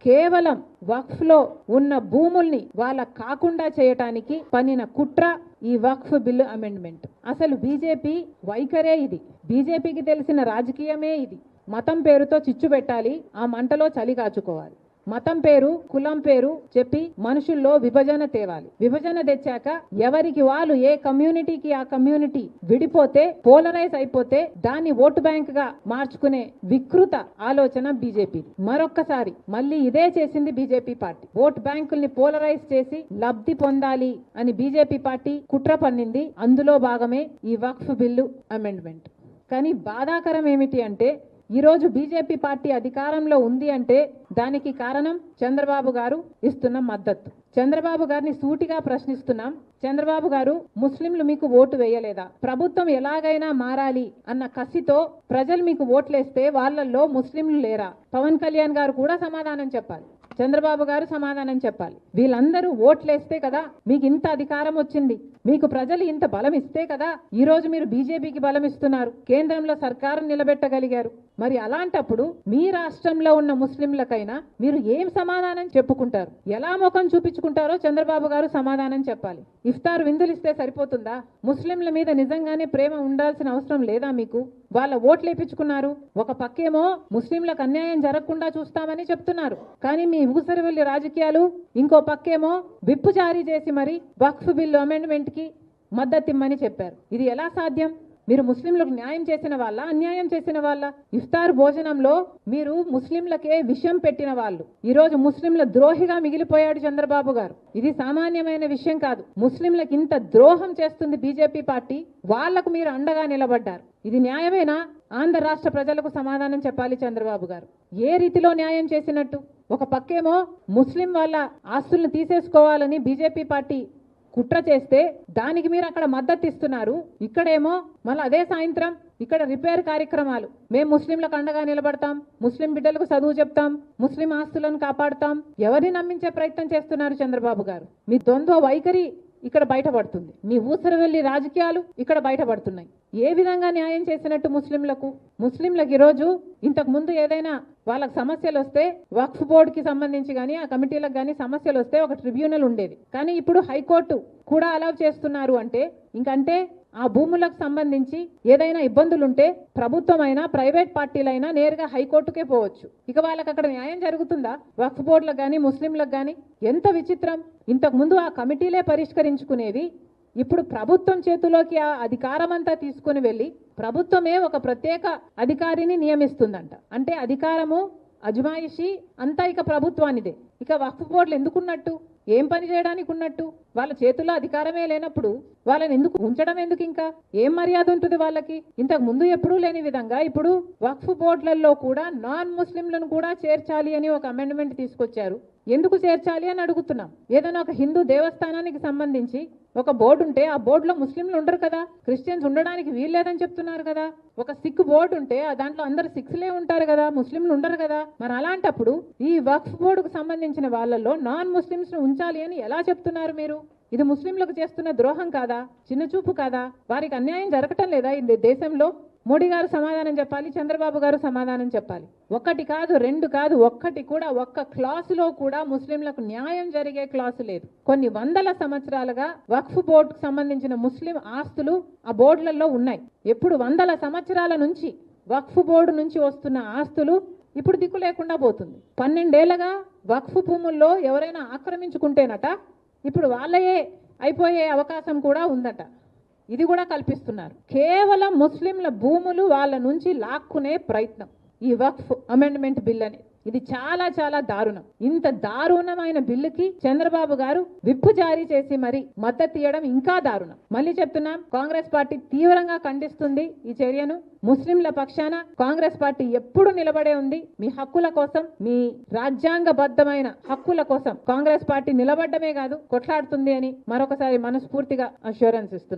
కేవలం వక్ఫ్ లో ఉన్న భూముల్ని వాళ్ళ కాకుండా చేయటానికి పన్నిన కుట్ర ఈ వక్ఫ్ బిల్లు అమెండ్మెంట్. అసలు బీజేపీ వైఖరే ఇది. బీజేపీకి తెలిసిన రాజకీయమే ఇది. మతం పేరుతో చిచ్చు పెట్టాలి, ఆ మంటలో చలి కాచుకోవాలి. మతం పేరు, కులం పేరు చెప్పి మనుషుల్లో విభజన తేవాలి. విభజన తెచ్చాక ఎవరికి వాళ్ళు ఏ కమ్యూనిటీకి ఆ కమ్యూనిటీ విడిపోతే, పోలరైజ్ అయిపోతే దాన్ని ఓటు బ్యాంక్ గా మార్చుకునే వికృత ఆలోచన బీజేపీ. మరొక్కసారి మళ్ళీ ఇదే చేసింది బీజేపీ పార్టీ. ఓటు బ్యాంకుల్ని పోలరైజ్ చేసి లబ్ధి పొందాలి అని బీజేపీ పార్టీ కుట్ర పన్నింది. అందులో భాగమే ఈ వక్ఫ్ బిల్లు అమెండ్మెంట్. కానీ బాధాకరం ఏమిటి అంటే, ఈరోజు బీజేపీ పార్టీ అధికారంలో ఉంది అంటే దానికి కారణం చంద్రబాబు గారు ఇస్తున్న మద్దతు. చంద్రబాబు గారిని సూటిగా ప్రశ్నిస్తున్నాం. చంద్రబాబు గారు, ముస్లింలు మీకు ఓటు వేయలేదా? ప్రభుత్వం ఎలాగైనా మారాలి అన్న కసితో ప్రజలు మీకు ఓట్లేస్తే వాళ్ళల్లో ముస్లింలు లేరా? పవన్ కళ్యాణ్ గారు కూడా సమాధానం చెప్పాలి, చంద్రబాబు గారు సమాధానం చెప్పాలి. వీళ్ళందరూ ఓట్లేస్తే కదా మీకు ఇంత అధికారం వచ్చింది, మీకు ప్రజలు ఇంత బలం ఇస్తే కదా ఈ రోజు మీరు బీజేపీకి బలం ఇస్తున్నారు, కేంద్రంలో సర్కారు నిలబెట్టగలిగారు. మరి అలాంటప్పుడు మీ రాష్ట్రంలో ఉన్న ముస్లింలకైనా మీరు ఏం సమాధానం చెప్పుకుంటారు? ఎలా ముఖం చూపించుకుంటారో చంద్రబాబు గారు సమాధానం చెప్పాలి. ఇఫ్తార్ విందులు ఇస్తే సరిపోతుందా? ముస్లింల మీద నిజంగానే ప్రేమ ఉండాల్సిన అవసరం లేదా మీకు? వాళ్ళ ఓట్లు వేయించుకున్నారు. ఒక పక్కేమో ముస్లింలకు అన్యాయం జరగకుండా చూస్తామని చెప్తున్నారు, కానీ మీ ఊసరవెల్లి రాజకీయాలు ఇంకో పక్కేమో విప్పు జారీ చేసి మరి వక్ఫ్ బిల్లు అమెండ్మెంట్ కి మద్దతు ఇమ్మని చెప్పారు. ఇది ఎలా సాధ్యం? మీరు ముస్లింలకు న్యాయం చేసిన వాళ్ళ, అన్యాయం చేసిన వాళ్ళ? ఇఫ్తార్ భోజనంలో మీరు ముస్లింలకే విషం పెట్టిన వాళ్ళు. ఈ రోజు ముస్లింల ద్రోహిగా మిగిలిపోయాడు చంద్రబాబు గారు. ఇది సామాన్యమైన విషయం కాదు. ముస్లింలకు ఇంత ద్రోహం చేస్తుంది బీజేపీ పార్టీ, వాళ్లకు మీరు అండగా నిలబడ్డారు. ఇది న్యాయమేనా? ఆంధ్ర రాష్ట్ర ప్రజలకు సమాధానం చెప్పాలి చంద్రబాబు గారు. ఏ రీతిలో న్యాయం చేసినట్టు? ఒక పక్కేమో ముస్లిం వాళ్ళ ఆస్తులను తీసేసుకోవాలని బీజేపీ పార్టీ కుట్ర చేస్తే దానికి మీరు అక్కడ మద్దతు ఇస్తున్నారు. ఇక్కడేమో మళ్ళీ అదే సాయంత్రం ఇక్కడ రిపేర్ కార్యక్రమాలు, మేము ముస్లింలకు అండగా నిలబడతాం, ముస్లిం బిడ్డలకు చదువు చెప్తాం, ముస్లిం ఆస్తులను కాపాడుతాం. ఎవరిని నమ్మించే ప్రయత్నం చేస్తున్నారు చంద్రబాబు గారు? మీ ద్వంద్వ వైఖరి ఇక్కడ బయటపడుతుంది. మీ ఊసరవెల్లి రాజకీయాలు ఇక్కడ బయటపడుతున్నాయి. ఏ విధంగా న్యాయం చేసినట్టు ముస్లింలకు? ముస్లింలకు ఈరోజు ఇంతకు ముందు ఏదైనా వాళ్ళకి సమస్యలు వస్తే వక్ఫ్ బోర్డుకి సంబంధించి కానీ ఆ కమిటీలకు కానీ సమస్యలు వస్తే ఒక ట్రిబ్యునల్ ఉండేది. కానీ ఇప్పుడు హైకోర్టు కూడా అలౌ చేస్తున్నారు అంటే ఇంకంటే ఆ భూములకు సంబంధించి ఏదైనా ఇబ్బందులుంటే ప్రభుత్వమైనా ప్రైవేట్ పార్టీలైనా నేరుగా హైకోర్టుకే పోవచ్చు. ఇక వాళ్ళకి అక్కడ న్యాయం జరుగుతుందా? వక్ఫ్ బోర్డులకు కానీ ముస్లింలకు కానీ ఎంత విచిత్రం! ఇంతకు ముందు ఆ కమిటీలే పరిష్కరించుకునేవి, ఇప్పుడు ప్రభుత్వం చేతిలోకి ఆ అధికారం అంతా తీసుకుని వెళ్ళి ప్రభుత్వమే ఒక ప్రత్యేక అధికారిని నియమిస్తుందంట. అంటే అధికారము, అజమాయిషి అంతా ఇక ప్రభుత్వానిదే. ఇక వక్ఫ్ బోర్డులు ఎందుకున్నట్టు? ఏం పని చేయడానికి ఉన్నట్టు? వాళ్ళ చేతుల్లో అధికారమే లేనప్పుడు వాళ్ళని ఎందుకు ఉంచడం? ఎందుకు? ఇంకా ఏం మర్యాద ఉంటుంది వాళ్ళకి? ఇంతకు ముందు ఎప్పుడూ లేని విధంగా ఇప్పుడు వక్ఫ్ బోర్డులలో కూడా నాన్ ముస్లింలను కూడా చేర్చాలి అని ఒక అమెండ్మెంట్ తీసుకొచ్చారు. ఎందుకు చేర్చాలి అని అడుగుతున్నాం. ఏదైనా ఒక హిందూ దేవస్థానానికి సంబంధించి ఒక బోర్డు ఉంటే ఆ బోర్డులో ముస్లింలు ఉండరు కదా, క్రిస్టియన్స్ ఉండడానికి వీల్లేదని చెప్తున్నారు కదా. ఒక సిక్ బోర్డు ఉంటే దాంట్లో అందరు సిక్స్లే ఉంటారు కదా, ముస్లింలు ఉండరు కదా. మరి అలాంటప్పుడు ఈ వక్ఫ్ బోర్డుకు సంబంధించిన వాళ్ళల్లో నాన్ ముస్లింస్ ను ఉంచాలి అని ఎలా చెప్తున్నారు మీరు? ఇది ముస్లింలకు చేస్తున్న ద్రోహం కాదా? చిన్న చూపు కాదా? వారికి అన్యాయం జరగటం లేదా ఈ దేశంలో? మోడీ గారు సమాధానం చెప్పాలి, చంద్రబాబు గారు సమాధానం చెప్పాలి. ఒకటి కాదు, రెండు కాదు, ఒక్కటి కూడా ఒక్క క్లాసులో కూడా ముస్లింలకు న్యాయం జరిగే క్లాసు లేదు. కొన్ని వందల సంవత్సరాలుగా వక్ఫ్ బోర్డుకు సంబంధించిన ముస్లిం ఆస్తులు ఆ బోర్డులలో ఉన్నాయి. ఎప్పుడు వందల సంవత్సరాల నుంచి వక్ఫ్ బోర్డు నుంచి వస్తున్న ఆస్తులు ఇప్పుడు దిక్కు లేకుండా పోతుంది. 12 ఏళ్లగా వక్ఫ్ భూముల్లో ఎవరైనా ఆక్రమించుకుంటేనట ఇప్పుడు వాళ్ళయే అయిపోయే అవకాశం కూడా ఉందట. ఇది కూడా కల్పిస్తున్నారు. కేవలం ముస్లింల భూములు వాళ్ళ నుంచి లాక్కునే ప్రయత్నం ఈ వక్ఫ్ అమెండ్మెంట్ బిల్ అని. ఇది చాలా చాలా దారుణం. ఇంత దారుణమైన బిల్లుకి చంద్రబాబు గారు విప్పు జారీ చేసి మరి మద్దతు ఇవ్వడం ఇంకా దారుణం. మళ్ళీ చెప్తున్నాం, కాంగ్రెస్ పార్టీ తీవ్రంగా ఖండిస్తుంది ఈ చర్యను. ముస్లింల పక్షాన కాంగ్రెస్ పార్టీ ఎప్పుడు నిలబడే ఉంది. మీ హక్కుల కోసం, మీ రాజ్యాంగబద్ధమైన హక్కుల కోసం కాంగ్రెస్ పార్టీ నిలబడ్డమే కాదు కొట్లాడుతుంది అని మరొకసారి మనస్ఫూర్తిగా అష్యూరెన్స్ ఇస్తున్నాం.